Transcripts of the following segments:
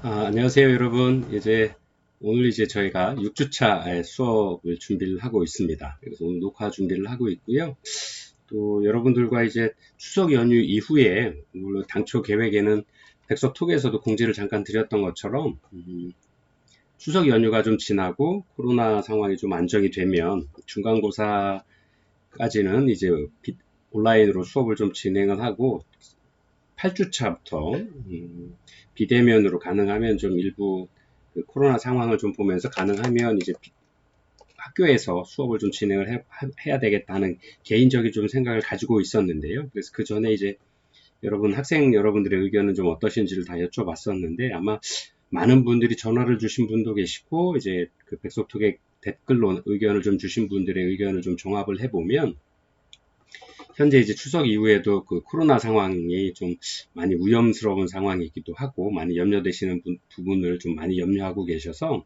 안녕하세요, 여러분. 오늘 저희가 6주차 수업을 준비를 하고 있습니다. 그래서 오늘 녹화 준비를 하고 있고요. 또 여러분들과 추석 연휴 이후에, 물론 당초 계획에는 백석톡에서도 공지를 잠깐 드렸던 것처럼, 추석 연휴가 좀 지나고 코로나 상황이 좀 안정이 되면 중간고사까지는 온라인으로 수업을 좀 진행을 하고, 8주차부터 비대면으로 가능하면 좀 일부 코로나 상황을 좀 보면서 가능하면 학교에서 수업을 좀 진행을 해야 되겠다는 개인적인 좀 생각을 가지고 있었는데요. 그래서 그 전에 학생 여러분들의 의견은 좀 어떠신지를 다 여쭤봤었는데, 아마 많은 분들이 전화를 주신 분도 계시고, 그 백석톡에 댓글로 의견을 좀 주신 분들의 의견을 좀 종합을 해보면, 현재 추석 이후에도 그 코로나 상황이 좀 많이 위험스러운 상황이기도 하고, 많이 염려되시는 부분을 좀 많이 염려하고 계셔서,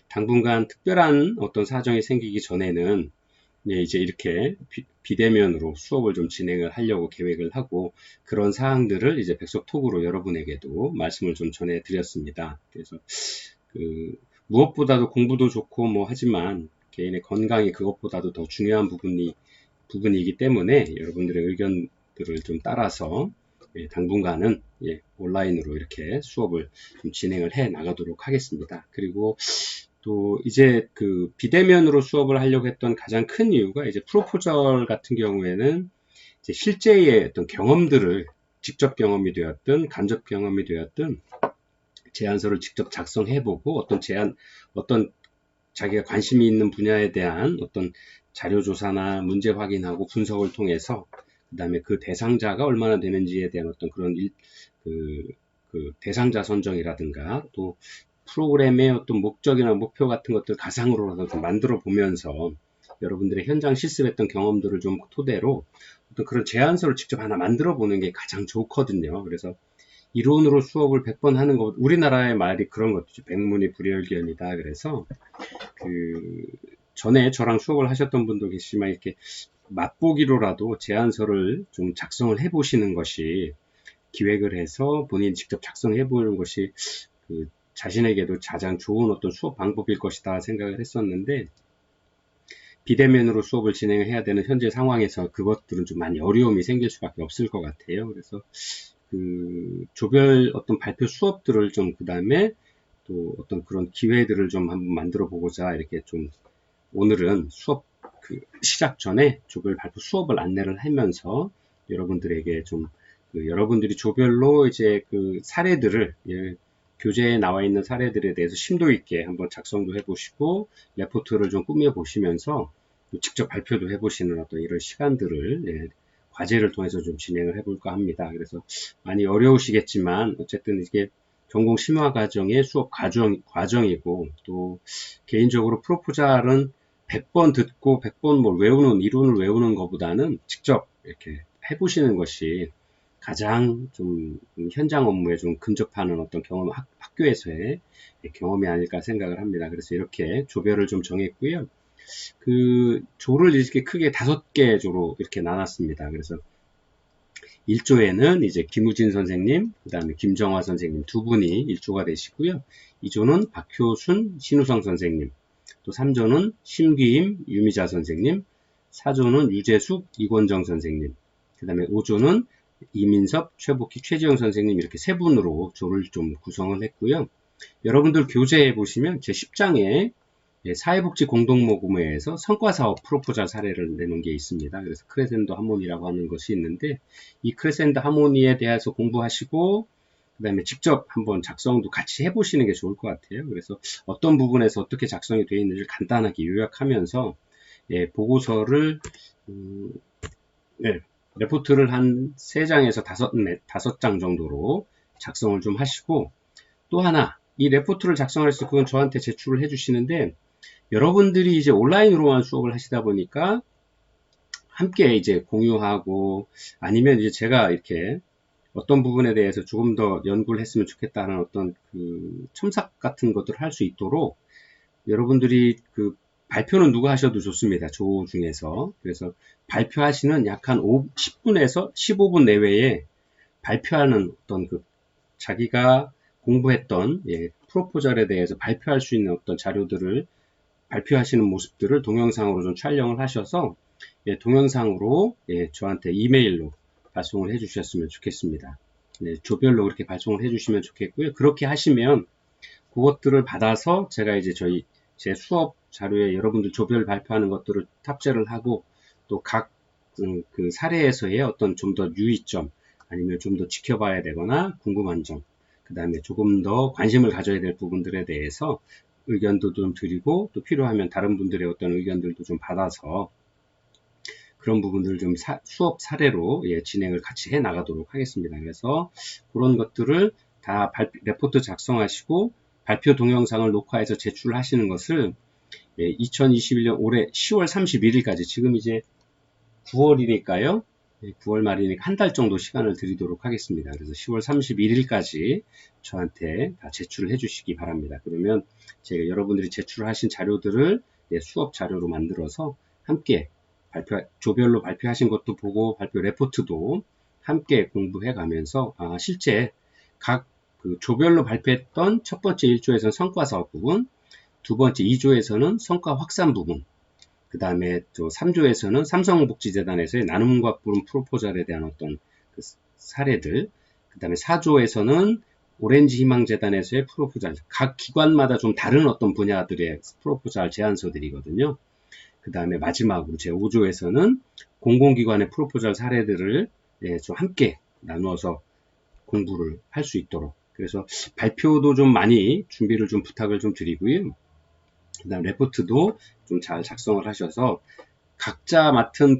당분간 특별한 어떤 사정이 생기기 전에는 이렇게 비대면으로 수업을 좀 진행을 하려고 계획을 하고, 그런 사항들을 백석톡으로 여러분에게도 말씀을 좀 전해드렸습니다. 그래서 무엇보다도 공부도 좋고 하지만 개인의 건강이 그것보다도 더 중요한 부분이기 때문에 여러분들의 의견들을 좀 따라서 당분간은 온라인으로 이렇게 수업을 좀 진행을 해 나가도록 하겠습니다. 그리고 또 그 비대면으로 수업을 하려고 했던 가장 큰 이유가 프로포절 같은 경우에는 실제의 어떤 경험들을, 직접 경험이 되었든 간접 경험이 되었든 제안서를 직접 작성해보고 어떤 자기가 관심이 있는 분야에 대한 어떤 자료 조사나 문제 확인하고 분석을 통해서 그다음에 그 대상자가 얼마나 되는지에 대한 어떤 그런 그 대상자 선정이라든가 또 프로그램의 어떤 목적이나 목표 같은 것들 가상으로라도 만들어 보면서 여러분들의 현장 실습했던 경험들을 좀 토대로 어떤 그런 제안서를 직접 하나 만들어 보는 게 가장 좋거든요. 그래서 이론으로 수업을 100번 하는 것, 우리나라의 말이 그런 것이죠. 백문이 불여일견이다. 그래서 전에 저랑 수업을 하셨던 분도 계시지만 이렇게 맛보기로라도 제안서를 좀 작성을 해보시는 것이, 기획을 해서 본인이 직접 작성해 보는 것이 자신에게도 가장 좋은 어떤 수업 방법일 것이다 생각을 했었는데, 비대면으로 수업을 진행해야 되는 현재 상황에서 그것들은 좀 많이 어려움이 생길 수밖에 없을 것 같아요. 그래서 조별 어떤 발표 수업들을 좀, 그 다음에 또 어떤 그런 기회들을 좀 한번 만들어 보고자 이렇게 좀 오늘은 수업 시작 전에 조별 발표 수업을 안내를 하면서 여러분들에게 좀 여러분들이 조별로 사례들을, 교재에 나와 있는 사례들에 대해서 심도 있게 한번 작성도 해보시고 레포트를 좀 꾸며 보시면서 직접 발표도 해보시는 어떤 이런 시간들을 과제를 통해서 좀 진행을 해볼까 합니다. 그래서 많이 어려우시겠지만 어쨌든 이게 전공 심화 과정의 수업 과정이고, 또 개인적으로 프로포잘은 100번 듣고 100번 외우는, 이론을 외우는 것보다는 직접 이렇게 해보시는 것이 가장 좀 현장 업무에 좀 근접하는 어떤 학교에서의 경험이 아닐까 생각을 합니다. 그래서 이렇게 조별을 좀 정했고요. 조를 이렇게 크게 5개 조로 이렇게 나눴습니다. 그래서 1조에는 김우진 선생님, 그 다음에 김정화 선생님 두 분이 1조가 되시고요. 2조는 박효순, 신우성 선생님, 또 3조는 심기임, 유미자 선생님, 4조는 유재숙, 이권정 선생님, 그 다음에 5조는 이민섭, 최복희, 최지영 선생님, 이렇게 세 분으로 조를 좀 구성을 했고요. 여러분들 교재에 보시면 제 10장에 사회복지 공동모금회에서 성과사업 프로포절 사례를 내놓은 게 있습니다. 그래서 크레센도 하모니라고 하는 것이 있는데, 이 크레센도 하모니에 대해서 공부하시고 그 다음에 직접 한번 작성도 같이 해보시는 게 좋을 것 같아요. 그래서 어떤 부분에서 어떻게 작성이 되어 있는지 간단하게 요약하면서 보고서를 레포트를 한 3장에서 5장 정도로 작성을 좀 하시고, 또 하나, 이 레포트를 작성할 때 그건 저한테 제출을 해주시는데, 여러분들이 온라인으로만 수업을 하시다 보니까 함께 공유하고, 아니면 제가 이렇게 어떤 부분에 대해서 조금 더 연구를 했으면 좋겠다는 어떤 첨삭 같은 것들을 할 수 있도록 여러분들이 발표는 누가 하셔도 좋습니다. 조 중에서. 그래서 발표하시는 약 한 10분에서 15분 내외에 발표하는 어떤 자기가 공부했던 프로포절에 대해서 발표할 수 있는 어떤 자료들을 발표하시는 모습들을 동영상으로 좀 촬영을 하셔서 동영상으로 저한테 이메일로 발송을 해주셨으면 좋겠습니다. 조별로 그렇게 발송을 해주시면 좋겠고요. 그렇게 하시면 그것들을 받아서 제가 이제 제 수업 자료에 여러분들 조별 발표하는 것들을 탑재를 하고 또 각 그 사례에서의 어떤 좀 더 유의점 아니면 좀 더 지켜봐야 되거나 궁금한 점, 그 다음에 조금 더 관심을 가져야 될 부분들에 대해서 의견도 좀 드리고 또 필요하면 다른 분들의 어떤 의견들도 좀 받아서 그런 부분들을 좀 수업 사례로 진행을 같이 해 나가도록 하겠습니다. 그래서 그런 것들을 다 레포트 작성하시고 발표 동영상을 녹화해서 제출하시는 것을 2021년 올해 10월 31일까지 지금 이제 9월이니까요. 9월 말이니까 한 달 정도 시간을 드리도록 하겠습니다. 그래서 10월 31일까지 저한테 다 제출을 해주시기 바랍니다. 그러면 제가 여러분들이 제출하신 자료들을 수업 자료로 만들어서 함께 조별로 발표하신 것도 보고 발표 레포트도 함께 공부해 가면서 실제 각 그 조별로 발표했던 첫 번째 1조에서는 성과 사업 부분, 두 번째 2조에서는 성과 확산 부분, 그 다음에 또 3조에서는 삼성복지재단에서의 나눔과 부름 프로포절에 대한 어떤 그 사례들, 그 다음에 4조에서는 오렌지 희망재단에서의 프로포절, 각 기관마다 좀 다른 어떤 분야들의 프로포절 제안서들이거든요. 그 다음에 마지막으로 제 5조에서는 공공기관의 프로포절 사례들을 좀 함께 나누어서 공부를 할 수 있도록, 그래서 발표도 좀 많이 준비를 좀 부탁을 좀 드리고요. 그 다음 레포트도 좀 잘 작성을 하셔서 각자 맡은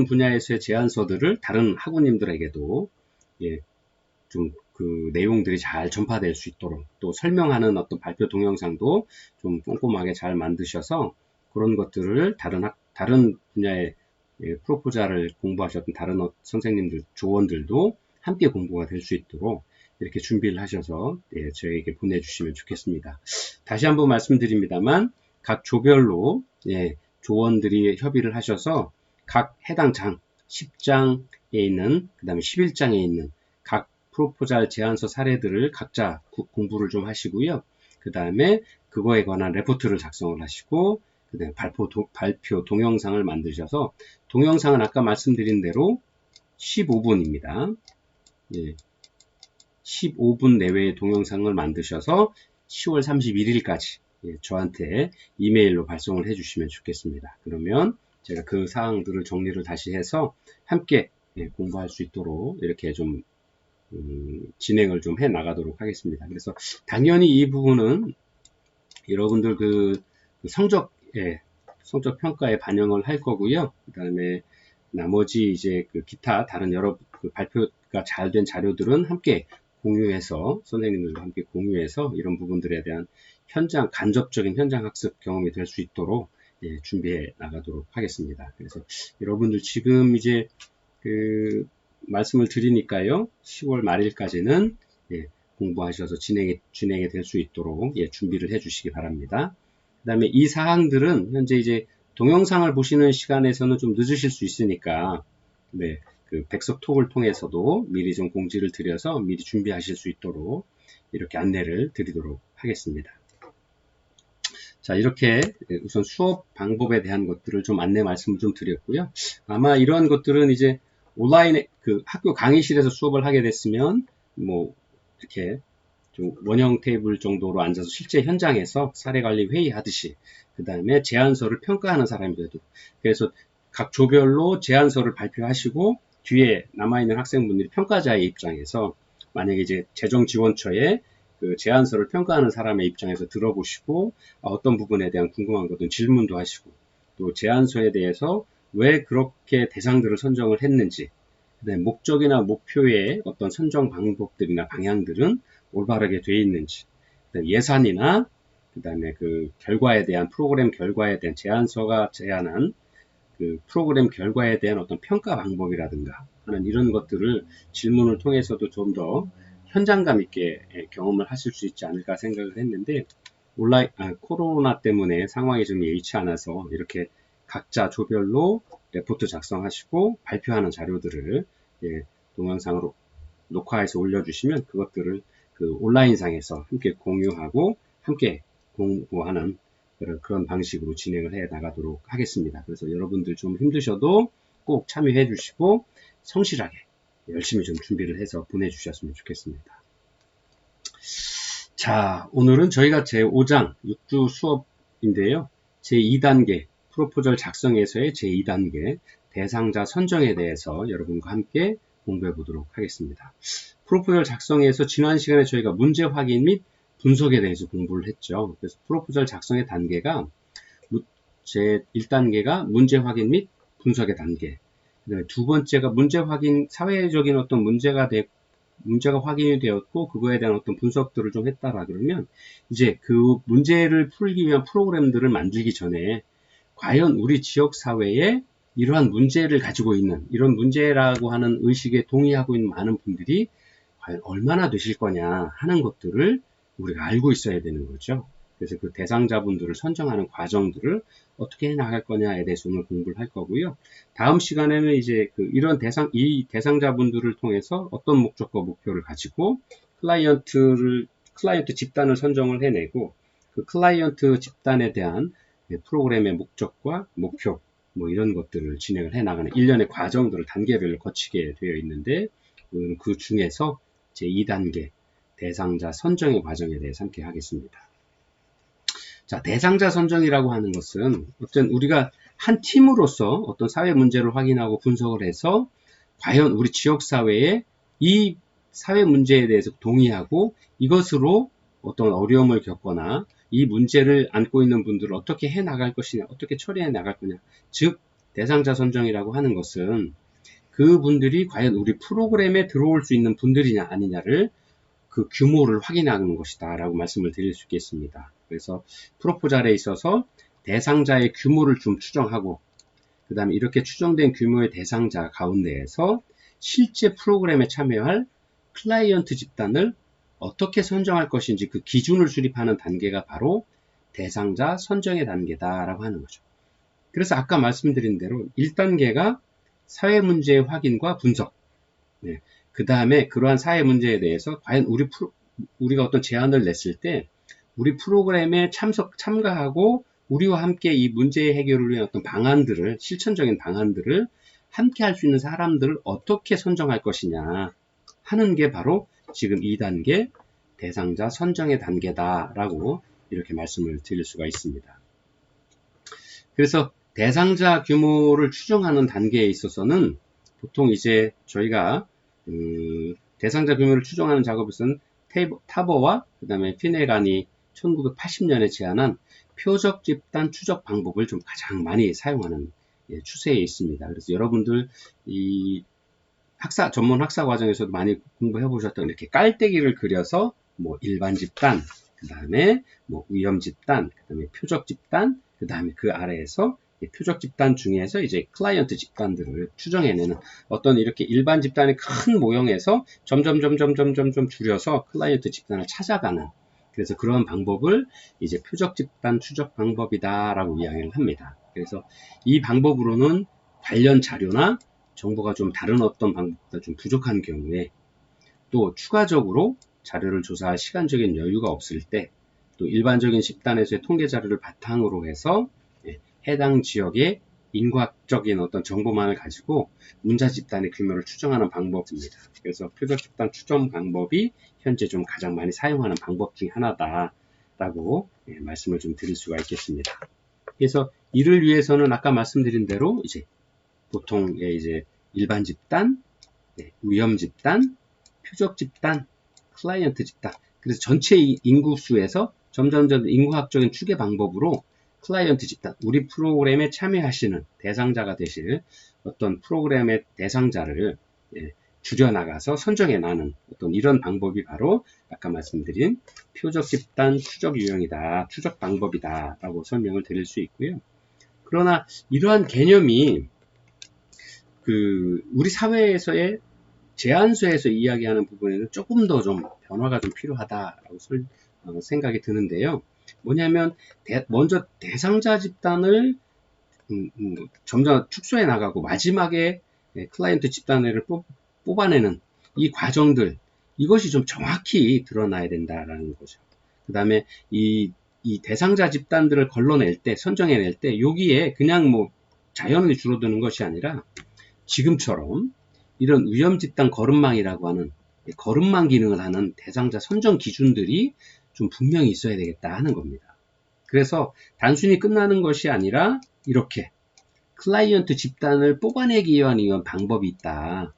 분야에서의 제안서들을 다른 학우님들에게도 좀 그 내용들이 잘 전파될 수 있도록, 또 설명하는 어떤 발표 동영상도 좀 꼼꼼하게 잘 만드셔서 그런 것들을 다른 분야의 프로포절을 공부하셨던 다른 선생님들, 조원들도 함께 공부가 될 수 있도록 이렇게 준비를 하셔서 저에게 보내주시면 좋겠습니다. 다시 한번 말씀드립니다만 각 조별로 조원들이 협의를 하셔서 각 해당 장 10장에 있는, 그 다음에 11장에 있는 각 프로포절 제안서 사례들을 각자 공부를 좀 하시고요. 그 다음에 그거에 관한 레포트를 작성을 하시고, 그 다음에 발표 동영상을 만드셔서, 동영상은 아까 말씀드린 대로 15분입니다. 15분 내외의 동영상을 만드셔서 10월 31일까지 저한테 이메일로 발송을 해주시면 좋겠습니다. 그러면 제가 그 사항들을 정리를 다시 해서 함께 공부할 수 있도록 이렇게 좀 진행을 좀 해 나가도록 하겠습니다. 그래서 당연히 이 부분은 여러분들 그 성적 평가에 반영을 할 거고요. 그 다음에 나머지 이제 그 기타 다른 여러 발표가 잘 된 자료들은 함께 공유해서, 선생님들과 함께 공유해서 이런 부분들에 대한 간접적인 현장 학습 경험이 될 수 있도록 준비해 나가도록 하겠습니다. 그래서 여러분들 지금 이제 그 말씀을 드리니까요, 10월 말일까지는 공부하셔서 진행이 될 수 있도록 준비를 해 주시기 바랍니다. 그 다음에 이 사항들은 현재 이제 동영상을 보시는 시간에서는 좀 늦으실 수 있으니까 그 백석톡을 통해서도 미리 좀 공지를 드려서 미리 준비하실 수 있도록 이렇게 안내를 드리도록 하겠습니다. 자, 이렇게 우선 수업 방법에 대한 것들을 좀 안내 말씀을 좀 드렸고요. 아마 이런 것들은 이제 온라인에 그 학교 강의실에서 수업을 하게 됐으면 뭐 이렇게 좀 원형 테이블 정도로 앉아서 실제 현장에서 사례관리 회의 하듯이, 그 다음에 제안서를 평가하는 사람이 돼도, 그래서 각 조별로 제안서를 발표하시고 뒤에 남아있는 학생분들이 평가자의 입장에서 만약에 이제 재정지원처에 그 제안서를 평가하는 사람의 입장에서 들어보시고 어떤 부분에 대한 궁금한 것든 질문도 하시고, 또 제안서에 대해서 왜 그렇게 대상들을 선정을 했는지, 그다음에 목적이나 목표의 어떤 선정 방법들이나 방향들은 올바르게 되어 있는지, 예산이나 그다음에 그 결과에 대한 프로그램 결과에 대한 제안서가 제안한 그 프로그램 결과에 대한 어떤 평가 방법이라든가 하는 이런 것들을 질문을 통해서도 좀 더 현장감 있게 경험을 하실 수 있지 않을까 생각을 했는데, 코로나 때문에 상황이 좀 예의치 않아서 이렇게 각자 조별로 레포트 작성하시고 발표하는 자료들을 동영상으로 녹화해서 올려주시면 그것들을 그 온라인상에서 함께 공유하고 함께 공부하는 그런 방식으로 진행을 해 나가도록 하겠습니다. 그래서 여러분들 좀 힘드셔도 꼭 참여해 주시고 성실하게 열심히 좀 준비를 해서 보내주셨으면 좋겠습니다. 자, 오늘은 저희가 제5장 6주 수업인데요. 제2단계 프로포절 작성에서의 제2단계 대상자 선정에 대해서 여러분과 함께 공부해 보도록 하겠습니다. 프로포절 작성에서 지난 시간에 저희가 문제 확인 및 분석에 대해서 공부를 했죠. 그래서 프로포절 작성의 단계가 제 1단계가 문제 확인 및 분석의 단계, 그다음에 두 번째가 문제 확인, 사회적인 어떤 문제가 확인이 되었고 그거에 대한 어떤 분석들을 좀 했다라 그러면 이제 그 문제를 풀기 위한 프로그램들을 만들기 전에 과연 우리 지역 사회에 이러한 문제를 가지고 있는, 이런 문제라고 하는 의식에 동의하고 있는 많은 분들이 과연 얼마나 되실 거냐 하는 것들을 우리가 알고 있어야 되는 거죠. 그래서 그 대상자분들을 선정하는 과정들을 어떻게 해 나갈 거냐에 대해서 오늘 공부를 할 거고요. 다음 시간에는 이제 이런 대상자분들을 통해서 어떤 목적과 목표를 가지고 클라이언트 집단을 선정을 해내고 그 클라이언트 집단에 대한 프로그램의 목적과 목표 뭐 이런 것들을 진행을 해 나가는 일련의 과정들을 단계를 거치게 되어 있는데 오늘은 그 중에서 제2단계 대상자 선정의 과정에 대해서 함께 하겠습니다. 자, 대상자 선정이라고 하는 것은 어떤 우리가 한 팀으로서 어떤 사회 문제를 확인하고 분석을 해서 과연 우리 지역 사회에 이 사회 문제에 대해서 동의하고 이것으로 어떤 어려움을 겪거나 이 문제를 안고 있는 분들을 어떻게 해 나갈 것이냐, 어떻게 처리해 나갈 거냐. 즉, 대상자 선정이라고 하는 것은 그분들이 과연 우리 프로그램에 들어올 수 있는 분들이냐 아니냐를 그 규모를 확인하는 것이다 라고 말씀을 드릴 수 있겠습니다. 그래서 프로포절에 있어서 대상자의 규모를 좀 추정하고 그 다음에 이렇게 추정된 규모의 대상자 가운데에서 실제 프로그램에 참여할 클라이언트 집단을 어떻게 선정할 것인지 그 기준을 수립하는 단계가 바로 대상자 선정의 단계다라고 하는 거죠. 그래서 아까 말씀드린 대로 1단계가 사회 문제의 확인과 분석, 네. 그 다음에 그러한 사회 문제에 대해서 과연 우리가 어떤 제안을 냈을 때 우리 프로그램에 참가하고 우리와 함께 이 문제 해결을 위한 어떤 방안들을, 실천적인 방안들을 함께 할 수 있는 사람들을 어떻게 선정할 것이냐 하는 게 바로 지금 2단계 대상자 선정의 단계다라고 이렇게 말씀을 드릴 수가 있습니다. 그래서 대상자 규모를 추정하는 단계에 있어서는 보통 이제 저희가 대상자 규모를 추정하는 작업에서는 타버와 그 다음에 피네간이 1980년에 제안한 표적 집단 추적 방법을 좀 가장 많이 사용하는 추세에 있습니다. 그래서 여러분들 이 전문 학사 과정에서도 많이 공부해 보셨던 이렇게 깔때기를 그려서 뭐 일반 집단, 그 다음에 뭐 위험 집단, 그 다음에 표적 집단, 그 다음에 그 아래에서 표적 집단 중에서 이제 클라이언트 집단들을 추정해내는 어떤 이렇게 일반 집단의 큰 모형에서 점점 줄여서 클라이언트 집단을 찾아가는, 그래서 그런 방법을 이제 표적 집단 추적 방법이다라고 이야기를 합니다. 그래서 이 방법으로는 관련 자료나 정보가 좀 다른 어떤 방법보다 좀 부족한 경우에 또 추가적으로 자료를 조사할 시간적인 여유가 없을 때 또 일반적인 집단에서의 통계 자료를 바탕으로 해서 해당 지역의 인과적인 어떤 정보만을 가지고 문자 집단의 규모를 추정하는 방법입니다. 그래서 표적 집단 추정 방법이 현재 좀 가장 많이 사용하는 방법 중 하나다라고 말씀을 좀 드릴 수가 있겠습니다. 그래서 이를 위해서는 아까 말씀드린 대로 이제 보통 이제 일반 집단, 위험 집단, 표적 집단, 클라이언트 집단. 그래서 전체 인구수에서 점점 인구학적인 추계 방법으로 클라이언트 집단, 우리 프로그램에 참여하시는 대상자가 되실 어떤 프로그램의 대상자를 줄여나가서 선정해 나는 어떤 이런 방법이 바로 아까 말씀드린 표적 집단 추적 유형이다, 추적 방법이다 라고 설명을 드릴 수 있고요. 그러나 이러한 개념이 우리 사회에서의 제안서에서 이야기하는 부분에는 조금 더 좀 변화가 좀 필요하다라고 생각이 드는데요. 뭐냐면 먼저 대상자 집단을 점점 축소해 나가고 마지막에 클라이언트 집단을 뽑아내는 이 과정들, 이것이 좀 정확히 드러나야 된다라는 거죠. 그 다음에 이 대상자 집단들을 걸러낼 때, 선정해낼 때 여기에 그냥 뭐 자연히 줄어드는 것이 아니라 지금처럼 이런 위험 집단 거름망이라고 하는 거름망 기능을 하는 대상자 선정 기준들이 좀 분명히 있어야 되겠다 하는 겁니다. 그래서 단순히 끝나는 것이 아니라 이렇게 클라이언트 집단을 뽑아내기 위한 방법이 있다.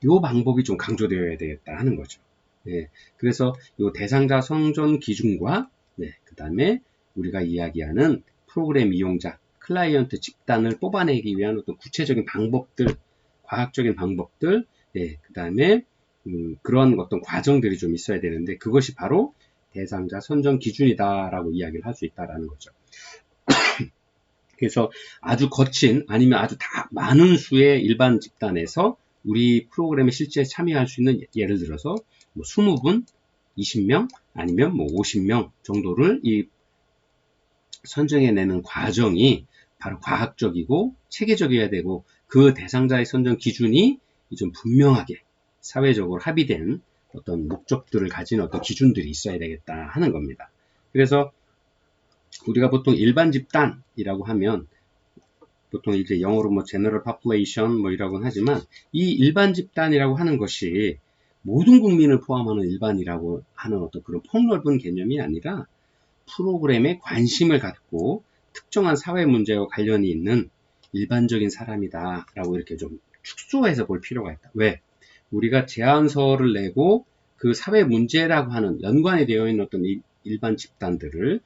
이 방법이 좀 강조되어야 되겠다 하는 거죠. 네, 그래서 이 대상자 선정 기준과 그 다음에 우리가 이야기하는 프로그램 이용자, 클라이언트 집단을 뽑아내기 위한 어떤 구체적인 방법들, 과학적인 방법들, 그 다음에 그런 어떤 과정들이 좀 있어야 되는데 그것이 바로 대상자 선정 기준이다라고 이야기를 할 수 있다라는 거죠. 그래서 아주 거친 아니면 아주 다 많은 수의 일반 집단에서 우리 프로그램에 실제 참여할 수 있는 예를 들어서 뭐 20분, 20명 아니면 뭐 50명 정도를 이 선정해내는 과정이 바로 과학적이고 체계적이어야 되고 그 대상자의 선정 기준이 좀 분명하게 사회적으로 합의된 어떤 목적들을 가진 어떤 기준들이 있어야 되겠다 하는 겁니다. 그래서 우리가 보통 일반 집단이라고 하면 보통 이제 영어로 뭐 general population 뭐 이라고 하지만 이 일반 집단이라고 하는 것이 모든 국민을 포함하는 일반이라고 하는 어떤 그런 폭넓은 개념이 아니라 프로그램에 관심을 갖고 특정한 사회 문제와 관련이 있는 일반적인 사람이다 라고 이렇게 좀 축소해서 볼 필요가 있다. 왜? 우리가 제안서를 내고 그 사회 문제라고 하는 연관이 되어 있는 어떤 일반 집단들을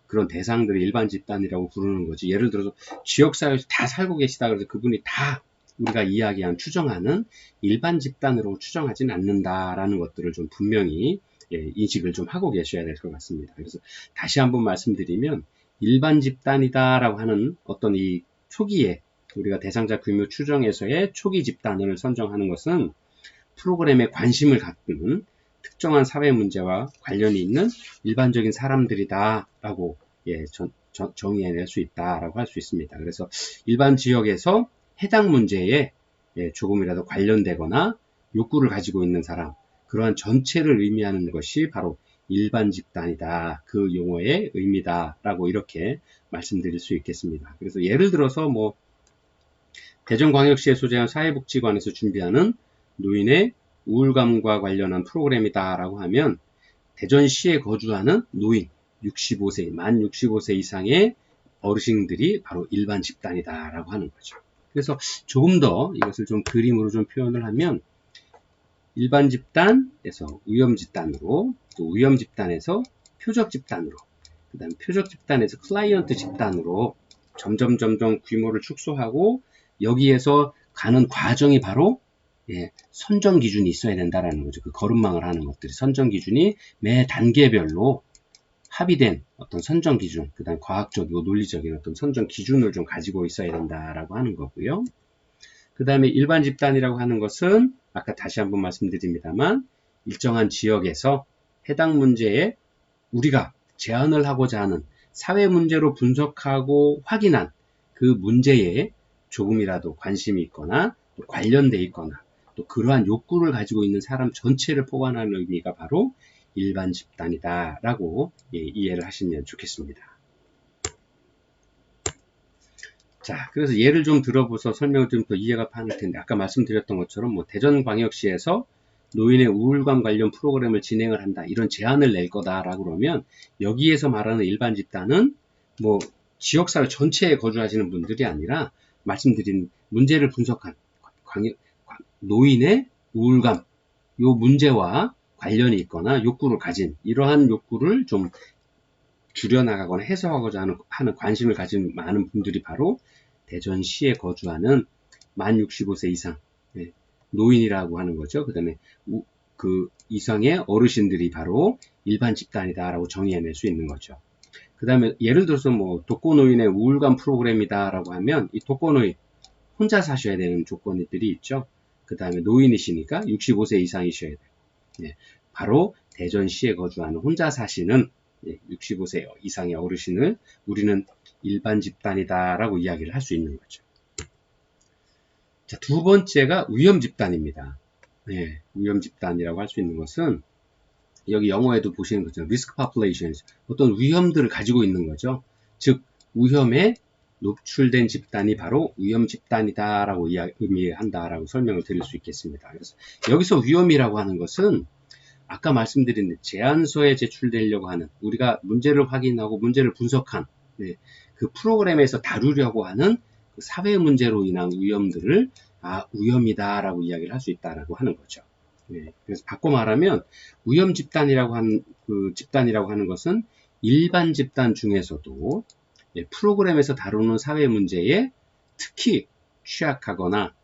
그런 대상들을 일반 집단이라고 부르는 거지. 예를 들어서 지역사회에서 다 살고 계시다 그래서 그분이 다 우리가 이야기한 추정하는 일반 집단으로 추정하진 않는다라는 것들을 좀 분명히 인식을 좀 하고 계셔야 될 것 같습니다. 그래서 다시 한번 말씀드리면 일반 집단이다라고 하는 어떤 이 초기에 우리가 대상자 규모 추정에서의 초기 집단을 선정하는 것은 프로그램에 관심을 갖는 특정한 사회 문제와 관련이 있는 일반적인 사람들이다라고 정의해낼 수 있다라고 할 수 있습니다. 그래서 일반 지역에서 해당 문제에 조금이라도 관련되거나 욕구를 가지고 있는 사람, 그러한 전체를 의미하는 것이 바로 일반 집단이다. 그 용어의 의미다라고 이렇게 말씀드릴 수 있겠습니다. 그래서 예를 들어서 뭐 대전광역시에 소재한 사회복지관에서 준비하는 노인의 우울감과 관련한 프로그램이다라고 하면 대전시에 거주하는 노인 65세, 만 65세 이상의 어르신들이 바로 일반 집단이다라고 하는 거죠. 그래서 조금 더 이것을 좀 그림으로 좀 표현을 하면 일반 집단에서 위험 집단으로, 또 위험 집단에서 표적 집단으로, 그 다음에 표적 집단에서 클라이언트 집단으로 점점 규모를 축소하고 여기에서 가는 과정이 바로 선정 기준이 있어야 된다라는 거죠. 그 거름망을 하는 것들이 선정 기준이 매 단계별로 합의된 어떤 선정 기준, 그 다음 과학적이고 논리적인 어떤 선정 기준을 좀 가지고 있어야 된다라고 하는 거고요. 그 다음에 일반 집단이라고 하는 것은 아까 다시 한번 말씀드립니다만 일정한 지역에서 해당 문제에 우리가 제안을 하고자 하는 사회 문제로 분석하고 확인한 그 문제에 조금이라도 관심이 있거나 또 관련돼 있거나 또 그러한 욕구를 가지고 있는 사람 전체를 포괄하는 의미가 바로 일반 집단이다 라고 이해를 하시면 좋겠습니다. 자, 그래서 예를 좀 들어보서 설명을 좀 더 이해가 가는 텐데 아까 말씀드렸던 것처럼 뭐 대전광역시에서 노인의 우울감 관련 프로그램을 진행을 한다 이런 제안을 낼 거다라고 그러면 여기에서 말하는 일반 집단은 뭐 지역사회 전체에 거주하시는 분들이 아니라 말씀드린 문제를 분석한 노인의 우울감 요 문제와 관련이 있거나 욕구를 가진 이러한 욕구를 좀 줄여나가거나 해소하고자 하는 관심을 가진 많은 분들이 바로 대전시에 거주하는 만 65세 이상 노인이라고 하는 거죠. 그 다음에 그 이상의 어르신들이 바로 일반 집단이다라고 정의해낼 수 있는 거죠. 그 다음에 예를 들어서 뭐 독거노인의 우울감 프로그램이다라고 하면 이 독거노인 혼자 사셔야 되는 조건들이 있죠. 그 다음에 노인이시니까 65세 이상이셔야 돼요. 바로 대전시에 거주하는 혼자 사시는 65세 이상의 어르신을 우리는 일반 집단이다라고 이야기를 할 수 있는 거죠. 자, 두 번째가 위험 집단입니다. 위험 집단이라고 할 수 있는 것은 여기 영어에도 보시는 것처럼 risk populations, 어떤 위험들을 가지고 있는 거죠. 즉 위험에 노출된 집단이 바로 위험 집단이다라고 의미한다라고 설명을 드릴 수 있겠습니다. 그래서 여기서 위험이라고 하는 것은 아까 말씀드린 제안서에 제출되려고 하는, 우리가 문제를 확인하고 문제를 분석한 그 프로그램에서 다루려고 하는 그 사회 문제로 인한 위험들을 위험이다라고 이야기를 할 수 있다라고 하는 거죠. 그래서 바꿔 말하면 위험 집단이라고 하는 것은 일반 집단 중에서도 프로그램에서 다루는 사회 문제에 특히 취약하거나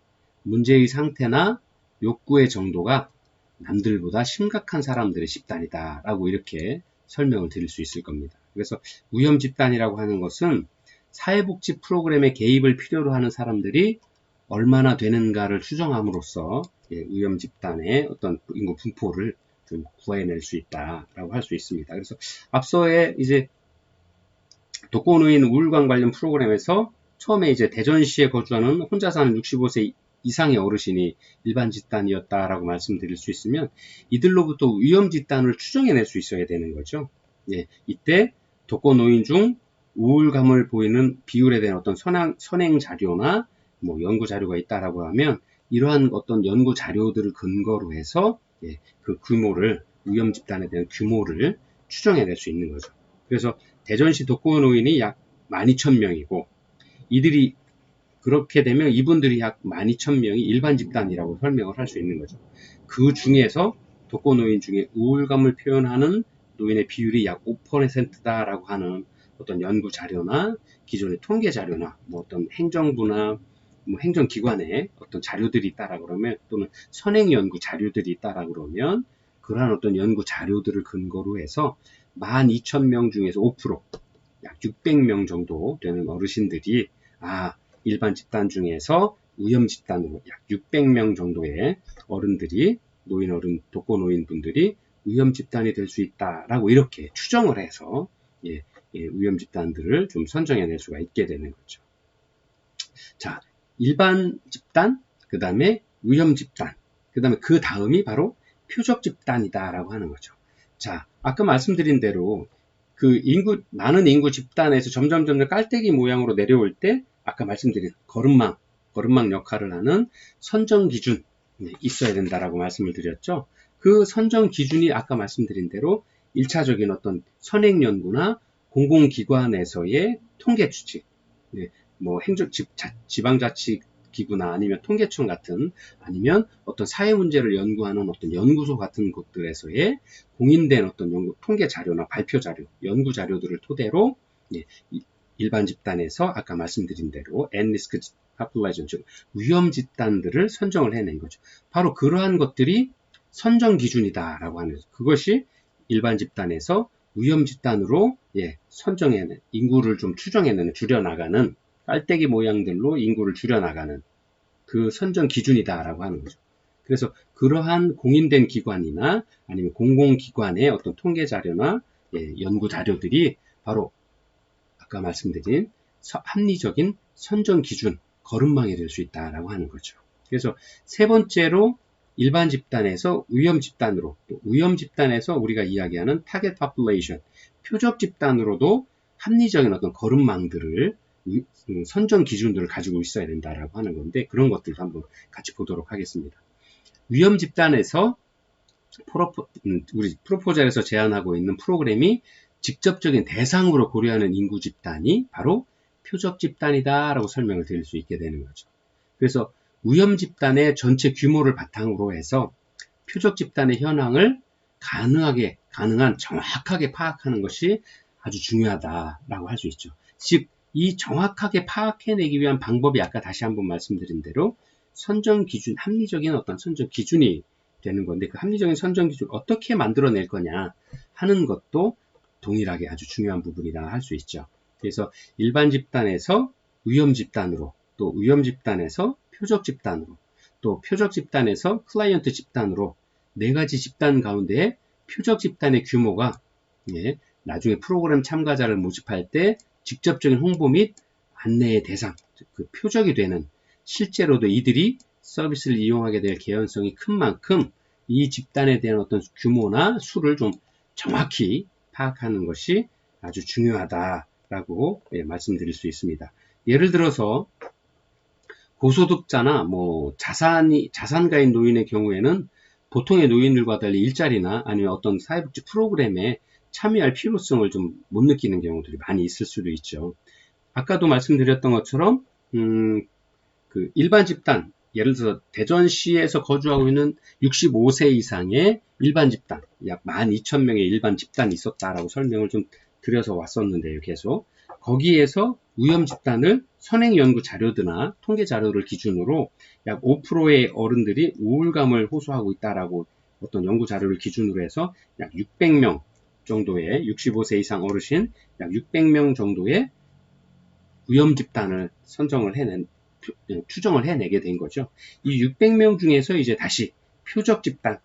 문제의 상태나 욕구의 정도가 남들보다 심각한 사람들의 집단이다 라고 이렇게 설명을 드릴 수 있을 겁니다. 그래서 위험 집단이라고 하는 것은 사회복지 프로그램에 개입을 필요로 하는 사람들이 얼마나 되는가를 추정함으로써 위험 집단의 어떤 인구 분포를 좀 구해낼 수 있다라고 할 수 있습니다. 그래서 앞서에 이제 독거노인 우울관 관련 프로그램에서 처음에 이제 대전시에 거주하는 혼자 사는 65세 이상의 어르신이 일반 집단이었다라고 말씀드릴 수 있으면 이들로부터 위험 집단을 추정해낼 수 있어야 되는 거죠. 이때 독거노인 중 우울감을 보이는 비율에 대한 어떤 선행 자료나 뭐 연구 자료가 있다라고 하면 이러한 어떤 연구 자료들을 근거로 해서 그 규모를, 위험 집단에 대한 규모를 추정해낼 수 있는 거죠. 그래서 대전시 독거노인이 약 12,000명이고 이들이 그렇게 되면 이분들이 약 12,000명이 일반 집단이라고 설명을 할 수 있는 거죠. 그 중에서 독거노인 중에 우울감을 표현하는 노인의 비율이 약 5%다라고 하는 어떤 연구 자료나 기존의 통계 자료나 뭐 어떤 행정부나 뭐 행정기관의 어떤 자료들이 있다라 그러면, 또는 선행 연구 자료들이 있다라 그러면 그러한 어떤 연구 자료들을 근거로 해서 12,000명 중에서 5%, 약 600명 정도 되는 어르신들이 일반 집단 중에서 위험 집단으로 약 600명 정도의 어른들이, 독거노인 분들이 위험 집단이 될 수 있다라고 이렇게 추정을 해서 위험 집단들을 좀 선정해낼 수가 있게 되는 거죠. 자, 일반 집단, 그 다음에 위험 집단, 그 다음에 그 다음이 바로 표적 집단이다라고 하는 거죠. 자, 아까 말씀드린 대로 그 많은 인구 집단에서 점점 깔때기 모양으로 내려올 때 아까 말씀드린 거름망 역할을 하는 선정 기준 있어야 된다라고 말씀을 드렸죠. 그 선정 기준이 아까 말씀드린 대로 1차적인 어떤 선행 연구나 공공기관에서의 통계 추측, 뭐 지방자치기구나 아니면 통계청 같은, 아니면 어떤 사회 문제를 연구하는 어떤 연구소 같은 곳들에서의 공인된 어떤 통계 자료나 발표 자료, 연구 자료들을 토대로 일반 집단에서 아까 말씀드린 대로 N-risk population, 즉 위험 집단들을 선정을 해낸 거죠. 바로 그러한 것들이 선정 기준이다라고 하는 거죠. 그것이 일반 집단에서 위험 집단으로 선정해낸, 인구를 좀 추정해내는, 줄여나가는, 깔때기 모양들로 인구를 줄여나가는 그 선정 기준이다라고 하는 거죠. 그래서 그러한 공인된 기관이나 아니면 공공기관의 어떤 통계 자료나 연구 자료들이 바로 아까 말씀드린 합리적인 선정 기준, 거름망이 될 수 있다라고 하는 거죠. 그래서 세 번째로 일반 집단에서 위험 집단으로, 또 위험 집단에서 우리가 이야기하는 타겟 파퓰레이션, 표적 집단으로도 합리적인 어떤 거름망들을, 선정 기준들을 가지고 있어야 된다라고 하는 건데, 그런 것들도 한번 같이 보도록 하겠습니다. 위험 집단에서 우리 프로포절에서 제안하고 있는 프로그램이 직접적인 대상으로 고려하는 인구 집단이 바로 표적 집단이다라고 설명을 드릴 수 있게 되는 거죠. 그래서 위험 집단의 전체 규모를 바탕으로 해서 표적 집단의 현황을 가능한 정확하게 파악하는 것이 아주 중요하다라고 할 수 있죠. 즉, 이 정확하게 파악해내기 위한 방법이 아까 다시 한번 말씀드린 대로 선정 기준, 합리적인 어떤 선정 기준이 되는 건데, 그 합리적인 선정 기준을 어떻게 만들어낼 거냐 하는 것도 동일하게 아주 중요한 부분이다 할 수 있죠. 그래서 일반 집단에서 위험 집단으로, 또 위험 집단에서 표적 집단으로, 또 표적 집단에서 클라이언트 집단으로, 네 가지 집단 가운데 표적 집단의 규모가 나중에 프로그램 참가자를 모집할 때 직접적인 홍보 및 안내의 대상, 그 표적이 되는, 실제로도 이들이 서비스를 이용하게 될 개연성이 큰 만큼 이 집단에 대한 어떤 규모나 수를 좀 정확히 파악하는 것이 아주 중요하다라고 말씀드릴 수 있습니다. 예를 들어서 고소득자나 뭐 자산가인 노인의 경우에는 보통의 노인들과 달리 일자리나 아니면 어떤 사회복지 프로그램에 참여할 필요성을 좀 못 느끼는 경우들이 많이 있을 수도 있죠. 아까도 말씀드렸던 것처럼 그 일반 집단, 예를 들어서 대전시에서 거주하고 있는 65세 이상의 일반 집단, 약 12,000명의 일반 집단이 있었다라고 설명을 좀 드려서 왔었는데요, 계속. 거기에서 위험 집단을 선행 연구 자료들이나 통계 자료를 기준으로 약 5%의 어른들이 우울감을 호소하고 있다라고 어떤 연구 자료를 기준으로 해서 약 600명 정도의 65세 이상 어르신 약 600명 정도의 위험 집단을 추정을 해내게 된 거죠. 이 600명 중에서 이제 다시 표적 집단,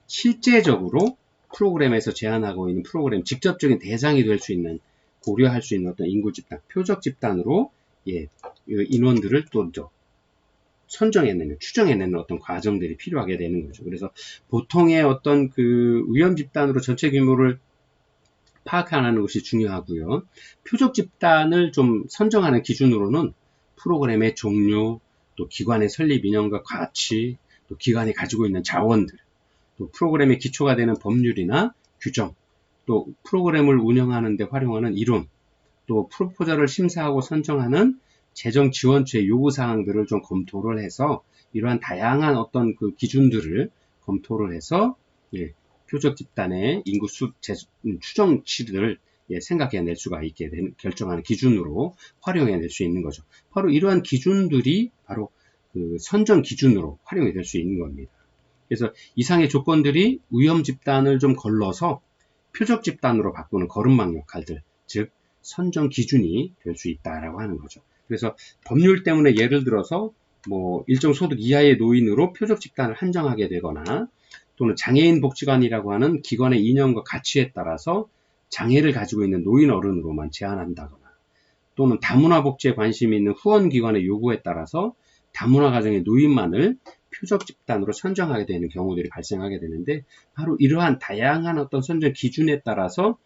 실제적으로 프로그램에서 제안하고 있는 프로그램 직접적인 대상이 될 수 있는, 고려할 수 있는 어떤 인구 집단, 표적 집단으로 인원들을 또 선정해내는, 추정해내는 어떤 과정들이 필요하게 되는 거죠. 그래서 보통의 어떤 그 위험 집단으로 전체 규모를 파악하는 것이 중요하고요. 표적 집단을 좀 선정하는 기준으로는 프로그램의 종류, 또 기관의 설립 이념과 가치, 또 기관이 가지고 있는 자원들, 또 프로그램의 기초가 되는 법률이나 규정, 또 프로그램을 운영하는 데 활용하는 이론, 또 프로포저를 심사하고 선정하는 재정 지원처의 요구사항들을 좀 검토를 해서 이러한 다양한 어떤 그 기준들을 검토를 해서 표적 집단의 인구수 추정치를 생각해낼 수가 있게 되는, 결정하는 기준으로 활용해낼 수 있는 거죠. 바로 이러한 기준들이 바로 그 선정 기준으로 활용이 될 수 있는 겁니다. 그래서 이상의 조건들이 위험 집단을 좀 걸러서 표적 집단으로 바꾸는 거름망 역할들, 즉 선정 기준이 될 수 있다라고 하는 거죠. 그래서 법률 때문에 예를 들어서 뭐 일정 소득 이하의 노인으로 표적 집단을 한정하게 되거나, 또는 장애인 복지관이라고 하는 기관의 이념과 가치에 따라서 장애를 가지고 있는 노인 어른으로만 제한한다거나, 또는 다문화 복지에 관심이 있는 후원기관의 요구에 따라서 다문화 가정의 노인만을 표적 집단으로 선정하게 되는 경우들이 발생하게 되는데, 바로 이러한 다양한 어떤 선정 기준에 따라서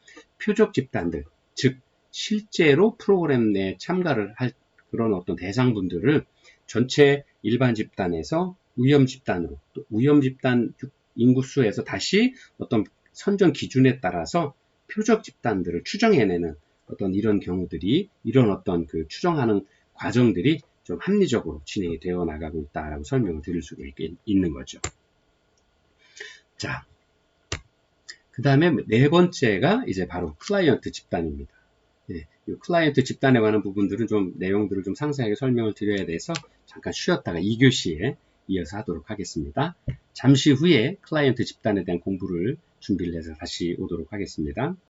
표적 집단들, 즉 실제로 프로그램 내에 참가를 할 그런 어떤 대상분들을 전체 일반 집단에서 위험 집단으로, 또 위험 집단 인구수에서 다시 어떤 선정 기준에 따라서 표적 집단들을 추정해내는 어떤 이런 경우들이, 이런 어떤 그 추정하는 과정들이 좀 합리적으로 진행이 되어 나가고 있다라고 설명을 드릴 수가 있는 거죠. 자, 그 다음에 네 번째가 이제 바로 클라이언트 집단입니다. 이 클라이언트 집단에 관한 부분들은 좀 내용들을 좀 상세하게 설명을 드려야 돼서 잠깐 쉬었다가 2교시에 이어서 하도록 하겠습니다. 잠시 후에 클라이언트 집단에 대한 공부를 준비를 해서 다시 오도록 하겠습니다.